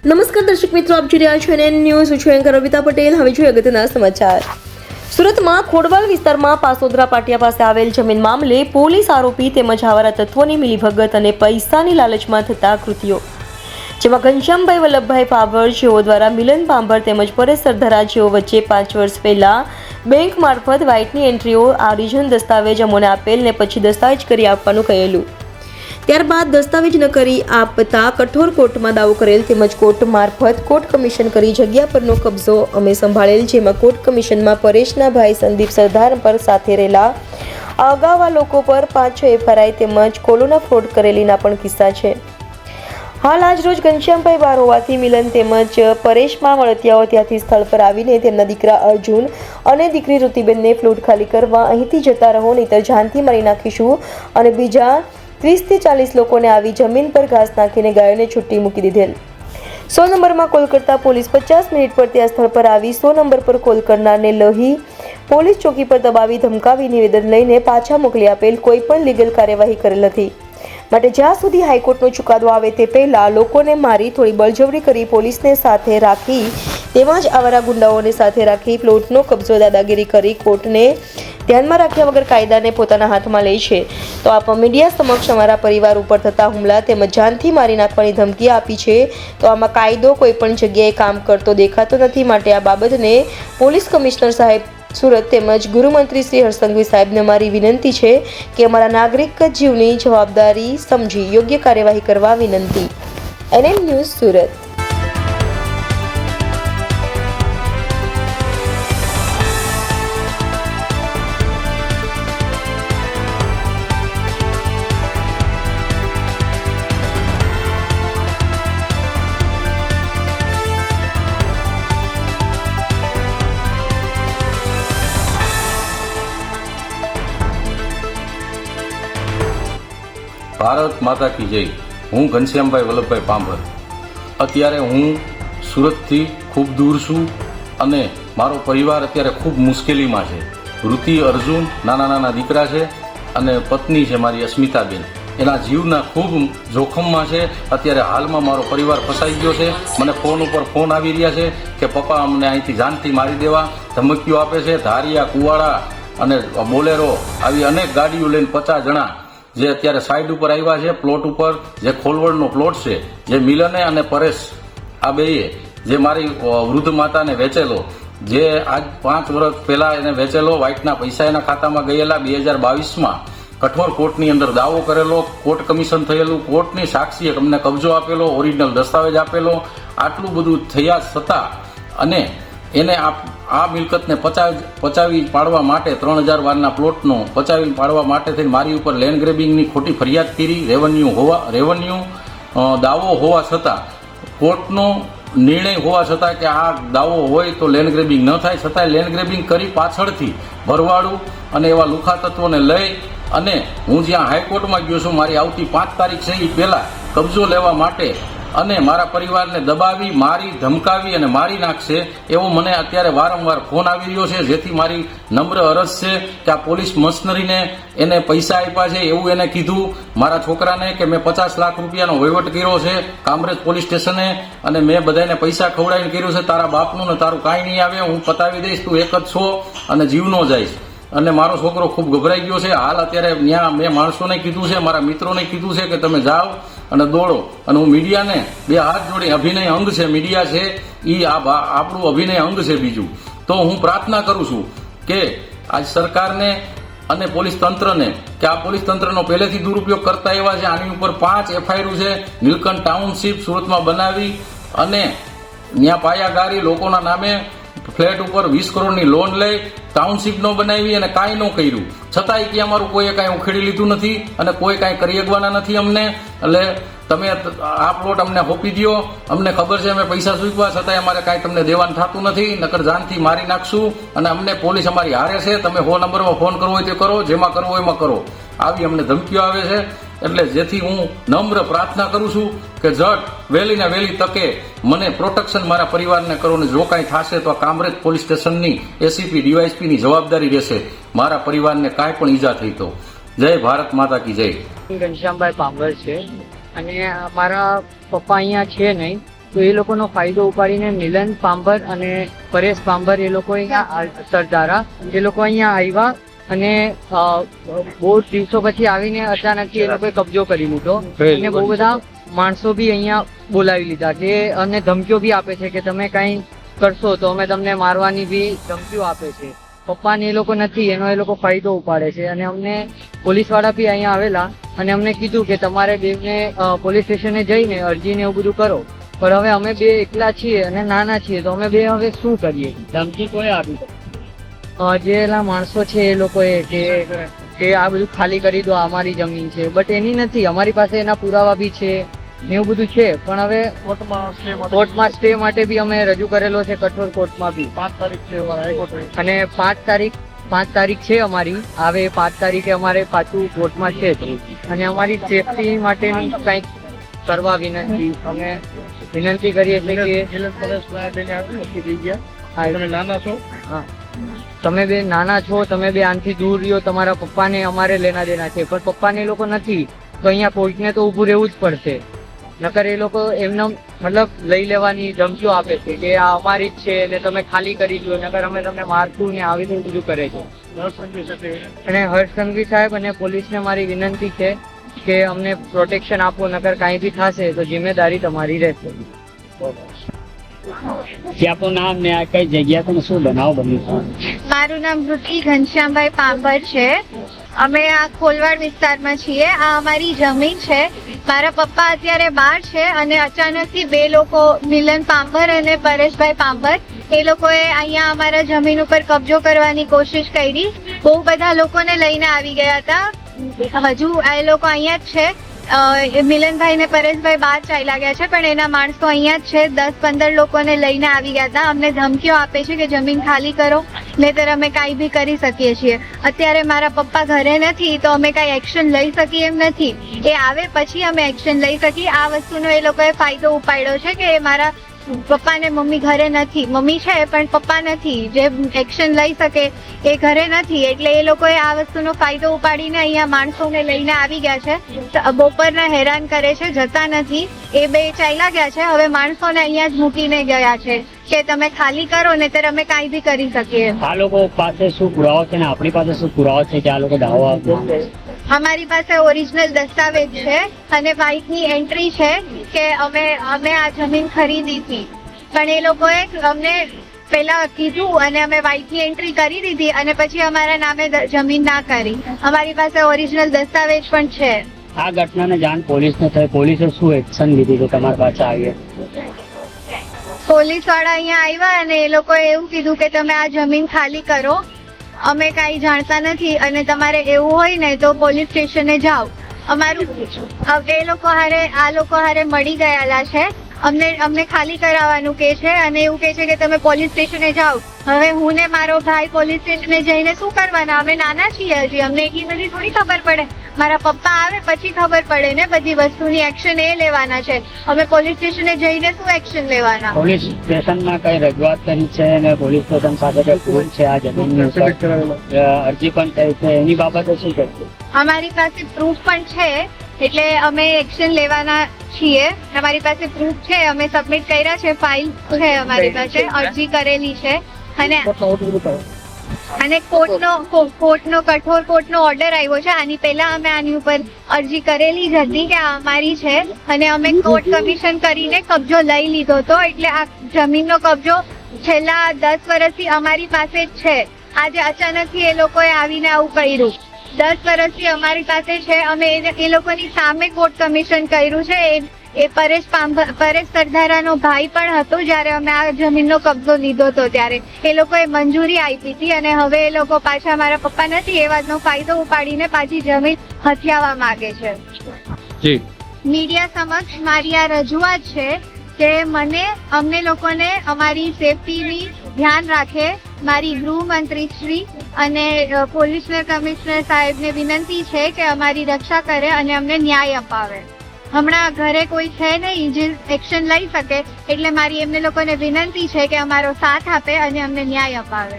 નમસ્કાર દર્શક મિત્રો, આપ જોઈ રહ્યા છો NN ન્યૂઝ. હું છું એન્કર રવિતા પટેલ. હવે જોઈએ અગત્યના સમાચાર. સુરતમાં ખોડવાલ વિસ્તારમાં પાસોદરા પાટિયા પાસે આવેલ જમીન મામલે પોલીસ આરોપી તેમજ આવારા તત્વોની મિલીભગત અને પૈસાની લાલચમાં થતા કૃત્યો, જેમાં ઘનશ્યામભાઈ વલ્લભભાઈ પાભર જેઓ દ્વારા મિલન પાંભર તેમજ પરેશ સરદારા જેઓ વચ્ચે 5 વર્ષ પહેલા બેંક મારફત વ્હાઇટની એન્ટ્રીઓ ઓરિજિનલ દસ્તાવેજ અમોને આપેલ ને પછી દસ્તાવેજ કરી આપવાનું કહેલું. ત્યારબાદ દસ્તાવેજ ન કરી આપતા કઠોર કોર્ટમાં દાવો કરેલ તેમજ કોર્ટ મારફત કોર્ટ કમિશન કરી જગ્યા પરનો કબજો અમે સંભાળેલ, જેમાં કોર્ટ કમિશનમાં પરેશના ભાઈ સંદીપ સરદાર પર સાથે રહેલા અગાઉવા લોકો પર 5-6 FIR તેમજ કોલોના ફ્રોડ કરેલીના પણ કિસ્સા છે. હાલ આજ રોજ ઘનશ્યામભાઈ બહાર હોવાથી મિલન તેમજ પરેશમાં મળતિયાઓ ત્યાંથી સ્થળ પર આવીને તેમના દીકરા અર્જુન અને દીકરી ઋતિબેનને ફ્લૂટ ખાલી કરવા અહીંથી જતા રહો નહીંતર જાનથી મારી નાખીશું અને બીજા 30 થી 40 લોકોને આવી જમીન પર ઘાસ નાખીને ગાયોને છૂટી મૂકી દીધેલ. 100 નંબરમાં કોલ કરતા પોલીસ 50 મિનિટ પર ત્યાં સ્થળ પર આવી 100 નંબર પર કોલ કરનારને લોહી પોલીસ ચોકી પર દબાવી ધમકાવી નિવેદન લઈને પાછા મોકલી આપેલ. કોઈ પણ લીગલ કાર્યવાહી કરેલ નથી. માટે જ્યાં સુધી હાઈકોર્ટનો ચુકાદો આવે તે પહેલા લોકોને મારી થોડી બળજબરી કરી પોલીસને સાથે રાખી તેમજ આવારા ગુંડાઓને સાથે રાખી પ્લોટનો કબજો દાદાગીરી કરી કોર્ટને ધ્યાનમાં રાખ્યા વગર કાયદાને પોતાના હાથમાં લે છે. તો આપ મીડિયા સમક્ષ અમારા પરિવાર ઉપર થતા હુમલા તેમજ જાનથી મારી નાખવાની ધમકી આપી છે. તો આમાં કાયદો કોઈ પણ જગ્યાએ કામ કરતો દેખાતો નથી. માટે આ બાબતને પોલીસ કમિશનર સાહેબ સુરત તેમજ ગૃહમંત્રી શ્રી હર્ષ સંઘવી સાહેબને મારી વિનંતી છે કે અમારા નાગરિક જીવની જવાબદારી સમજી યોગ્ય કાર્યવાહી કરવા વિનંતી. NN news Surat. ભારત માતા કી જય. હું ઘનશ્યામભાઈ વલ્લભભાઈ પાંભર. અત્યારે હું સુરતથી ખૂબ દૂર છું અને મારો પરિવાર અત્યારે ખૂબ મુશ્કેલીમાં છે. ઋતિ, અર્જુન નાના દીકરા છે અને પત્ની છે મારી અસ્મિતાબેન. એના જીવના ખૂબ જોખમમાં છે. અત્યારે હાલમાં મારો પરિવાર ફસાઈ ગયો છે. મને ફોન ઉપર ફોન આવી રહ્યા છે કે પપ્પા અમને અહીંથી જાનથી મારી દેવા ધમકીઓ આપે છે. ધારિયા, કુવાડા અને બોલેરો આવી અનેક ગાડીઓ લઈને 50 જણા જે અત્યારે સાઈડ ઉપર આવ્યા છે. પ્લોટ ઉપર જે ખોલવડનો પ્લોટ છે, જે મિલને અને પરેશ આ બેએ જે મારી વૃદ્ધ માતાને વેચેલો, જે આજ 5 વર્ષ પહેલા એને વેચેલો, વ્હાઇટના પૈસા એના ખાતામાં ગયેલા. 2022માં કઠોર કોર્ટની અંદર દાવો કરેલો, કોર્ટ કમિશન થયેલું, કોર્ટની સાક્ષીએ અમને કબજો આપેલો, ઓરિજિનલ દસ્તાવેજ આપેલો. આટલું બધું થયા છતાં અને એને આ મિલકતને પચાવી પાડવા માટે 3000 વારના પ્લોટનો પચાવી પાડવા માટે થઈને મારી ઉપર લેન્ડ ગ્રેબિંગની ખોટી ફરિયાદ કરી. રેવન્યુ દાવો હોવા છતાં, કોર્ટનો નિર્ણય હોવા છતાં કે આ દાવો હોય તો લેન્ડ ગ્રેબિંગ ન થાય, છતાંય લેન્ડ ગ્રેબિંગ કરી પાછળથી ભરવાડું અને એવા લુખા તત્વોને લઈ અને હું જ્યાં હાઈકોર્ટમાં ગયો છું, મારી આવતી 5 તારીખ છે એ પહેલા કબજો લેવા માટે અને મારા પરિવારને દબાવી, મારી, ધમકાવી અને મારી નાખશે એવો મને અત્યારે વારંવાર ફોન આવી રહ્યો છે. જેથી મારી નમ્ર અરજ છે કે આ પોલીસ મશનરીને એને પૈસા આપ્યા છે એવું એને કીધું મારા છોકરાને કે મેં 50 લાખ રૂપિયાનો વહીવટ કર્યો છે કામરેજ પોલીસ સ્ટેશને અને મેં બધાને પૈસા ખવડાવીને કર્યું છે. તારા બાપનું ને તારું કાંઈ નહીં આવે, હું પતાવી દઈશ, તું એક જ છો અને જીવનો જઈશ. અને મારો છોકરો ખૂબ ગભરાઈ ગયો છે. હાલ અત્યારે ત્યાં મેં માણસોને કીધું છે, મારા મિત્રોને કીધું છે કે તમે જાઓ અને દોડો. અને હું મીડિયાને 2 હાથ જોડી, અભિનય અંગ છે મીડિયા છે એ આપણું અભિનય અંગ છે. બીજું તો હું પ્રાર્થના કરું છું કે આજ સરકારને અને પોલીસ તંત્રને કે આ પોલીસ તંત્રનો પહેલેથી દુરુપયોગ કરતા એવા છે. આની ઉપર 5 FIR છે નીલકંઠ ટાઉનશીપ સુરતમાં બનાવી અને ત્યાં પાયાગારી લોકોના નામે ફ્લેટ ઉપર 20 કરોડની લોન લઈ ટાઉનશીપ ન બનાવી અને કાંઈ ન કર્યું. છતાંય કે અમારું કોઈએ કાંઈ ઉખેડી લીધું નથી અને કોઈ કાંઈ કરી શકવાના નથી અમને. એટલે તમે આ પ્લોટ અમને હોપી દો, અમને ખબર છે અમે પૈસા ચૂકવા, છતાંય અમારે કાંઈ તમને દેવાનું થતું નથી, નકર જાનથી મારી નાખશું અને અમને પોલીસ અમારી હારે છે. તમે 100 નંબરમાં ફોન કરવો હોય તે કરો, જેમાં કરવો હોય એમાં કરો. આવી અમને ધમકીઓ આવે છે. એટલે જેથી હું નમ્ર પ્રાર્થના કરું છું કે ઝટ વહેલીને વહેલી તકે મને પ્રોટેક્શન મારા પરિવારને કરો ને જો કાંઈ થશે તો આ કામરેજ પોલીસ સ્ટેશનની ACP DYSPની જવાબદારી રહેશે. મારા પરિવારને કાંઈ પણ ઈજા થઈ તો. જય ભારત માતા કી જય. ઘનશ્યામભાઈ પાંભર છે અને મારા પપ્પા અહીંયા છે નહીં, તો એ લોકોનો ફાયદો ઉપાડીને મિલન પાંભર અને પરેશ પાંભર એ લોકો અહીંયા સરદારા એ લોકો અહીંયા આવ્યા અને બહુ દિવસો પછી આવીને અચાનક એ લોકોએ કબજો કરી લીધો અને બહુ બધા માણસો બી અહીંયા બોલાવી લીધા કે અને ધમકીઓ બી આપે છે કે તમે કંઈ કરશો તો અમે તમને મારવાની બી ધમકીઓ આપે છે. પપ્પાને એ લોકો નથી, એનો એ લોકો ફાયદો ઉપાડે છે અને અમને પોલીસવાળા બી અહીંયા આવેલા અને અમને કીધું કે તમારે બેને પોલીસ સ્ટેશને જઈને અરજીને એવું બધું કરો. પણ હવે અમે બે એકલા છીએ અને નાના છીએ તો અમે બે હવે શું કરીએ? ધમકી કોઈ આપી જે એલા માણસો છે એ લોકોએ કે આ બધું ખાલી કરી દો, અમારી જમીન છે, બટ એની નથી. અમારી પાસે એના પુરાવા બી છે ને એવું બધું છે, પણ હવે કોર્ટમાં સ્ટે માટે બી અમે રજૂ કરેલો છે, કઠોર કોર્ટમાં બી 5 તારીખ છે અને 5 તારીખ છે અમારી. હવે 5 તારીખે અમારે પાછું કોર્ટમાં છે અને અમારી સેફટી માટેની કંઈક કરવા વિનંતી અમે વિનંતી કરીએ છીએ કે તમે બે નાના છો, તમે બે આનથી દૂર રહ્યો. તમારા પપ્પાને અમારે લેના દેના છે, પણ પપ્પાને એ લોકો નથી તો અહીંયા કોર્ટને તો ઊભું રહેવું જ પડશે. નકર એ લોકો એમને મતલબ લઈ લેવાની ધમકીઓ આપે છે કે આ અમારી જ છે ને તમે ખાલી કરી દો, નકર અમે તમને મારશું ને આવી રીતે બધું કરે છે. અને હર્ષ સંઘવી સાહેબ અને પોલીસને મારી વિનંતી છે કે અમને પ્રોટેક્શન આપો, નકર કાંઈ બી થશે તો જિમ્મેદારી તમારી રહેશે. આપનું નામ ને આ કઈ જગ્યા પર શું બનાવ બન્યું? મારું નામ વૃત્તિ ઘનશ્યામભાઈ પાંભર છે. અમે આ ખોલવાડ વિસ્તારમાં છીએ. આ અમારી જમીન છે. મારા પપ્પા અત્યારે બહાર છે અને અચાનકથી બે લોકો, મિલન પાંભર અને પરેશભાઈ પાંભર, એ લોકોએ અહીંયા અમારા જમીન ઉપર કબજો કરવાની કોશિશ કરી. બહુ બધા લોકોને લઈને આવી ગયા હતા. હજુ એ લોકો અહીંયા જ છે. મિલનભાઈ ને પરેશભાઈ બહાર ચાલ્યા ગયા છે, પણ એના માણસો અહીંયા જ છે. 10-15 લોકોને લઈને આવી ગયા હતા. અમને ધમકીઓ આપે છે કે જમીન ખાલી કરો, નહીંતર અમે કાંઈ બી કરી શકીએ છીએ. અત્યારે મારા પપ્પા ઘરે નથી તો અમે કાંઈ એક્શન લઈ શકીએ એમ નથી. એ આવે પછી અમે એક્શન લઈ શકીએ. આ વસ્તુનો એ લોકોએ ફાયદો ઉપાડ્યો છે કે મારા પપ્પા ને મમ્મી ઘરે નથી. મમ્મી છે પણ પપ્પા નથી, જે એક્શન લઈ શકે એ ઘરે નથી. એટલે એ લોકોએ આ વસ્તુનો ફાયદો ઉપાડીને અહીંયા માણસોને લઈને આવી ગયા છે. બપોરના હેરાન કરે છે, જતા નથી. એ બે ચાલ્યા ગયા છે. હવે માણસોને અહીંયા જ મૂકીને ગયા છે કે તમે ખાલી કરો ને ત્યારે અમે કાંઈ બી કરી શકીએ. આ લોકો પાસે શું પુરાવો છે ને આપણી પાસે શું પુરાવો છે કે આ લોકો દાવા? અમારી પાસે ઓરિજિનલ દસ્તાવેજ છે અને બાઇકની એન્ટ્રી છે કે અમે આ જમીન ખરીદી હતી, પણ એ લોકોએ અમને પેલા કીધું અને અમે બાઇકની એન્ટ્રી કરી દીધી અને પછી અમારા નામે જમીન ના કરી. અમારી પાસે ઓરિજિનલ દસ્તાવેજ પણ છે. આ ઘટનાને જાણ પોલીસને થઈ, પોલીસે શું એક્શન લીધી તો તમારી પાસે આવી? પોલીસ વાળા અહીંયા આવ્યા અને એ લોકોએ એવું કીધું કે તમે આ જમીન ખાલી કરો, અમે કાંઈ જાણતા નથી અને તમારે એવું હોય ને તો પોલીસ સ્ટેશને જાઓ. અમારું એ લોકો હારે મળી ગયેલા છે. અમને ખાલી કરાવવાનું કે છે અને એવું કે છે કે તમે પોલીસ સ્ટેશને જાઓ. હવે હું ને મારો ભાઈ પોલીસ સ્ટેશને જઈને શું કરવાના? અમે નાના છીએ હજી, અમને એટલી બધી થોડી ખબર પડે. મારા પપ્પા આવે પછી ખબર પડે ને બધી વસ્તુની. એક્શન એ લેવાના છે. અમે પોલીસ સ્ટેશને જઈને શું એક્શન લેવાના? પોલીસ સ્ટેશનમાં કઈ રજૂઆત કરી છે અને પોલીસ સ્ટેશન પાસે કઈ પ્રૂફ છે આ જમીનની ઉપર? અરજી પણ થઈ છે, એની બાબતે શું કરશે? અમારી પાસે પ્રૂફ પણ છે, એટલે અમે એક્શન લેવાના છીએ. અમારી પાસે પ્રૂફ છે, અમે સબમિટ કર્યા છે, ફાઇલ છે અમારી પાસે, અરજી કરેલી છે અને કોર્ટનો કઠોર કોર્ટનો ઓર્ડર આવ્યો છે. આની પહેલા અમે આની ઉપર અરજી કરેલી જ હતી કે આ અમારી છે અને અમે કોર્ટ કમિશન કરીને કબજો લઈ લીધો હતો. એટલે આ જમીનનો કબજો છેલ્લા 10 વર્ષથી અમારી પાસે જ છે. આજે અચાનકથી એ લોકોએ આવીને આવું કર્યું. 10 વર્ષથી અમારી પાસે છે. અમે એ લોકોની સામે કોર્ટ કમિશન કર્યું છે. એ પરેશ સરદારાનો ભાઈ પણ હતો જ્યારે અમે આ જમીનનો કબજો લીધો હતો ત્યારે. એ લોકોએ મંજૂરી આપી હતી અને હવે એ લોકો પાછા મારા પપ્પા નથી એ વાતનો ફાયદો ઉપાડીને પાછી જમીન હથિયાવા માંગે છે. મીડિયા સમક્ષ મારી આ રજૂઆત છે કે અમને લોકોને અમારી સેફટીની ધ્યાન રાખે. મારી ગૃહમંત્રી શ્રી અને પોલીસના કમિશનર સાહેબને વિનંતી છે કે અમારી રક્ષા કરે અને અમને ન્યાય અપાવે. હમણાં ઘરે કોઈ છે નહીં જે એક્શન લઈ શકે, એટલે મારી એમને લોકોને વિનંતી છે કે અમારો સાથ આપે અને અમને ન્યાય અપાવે.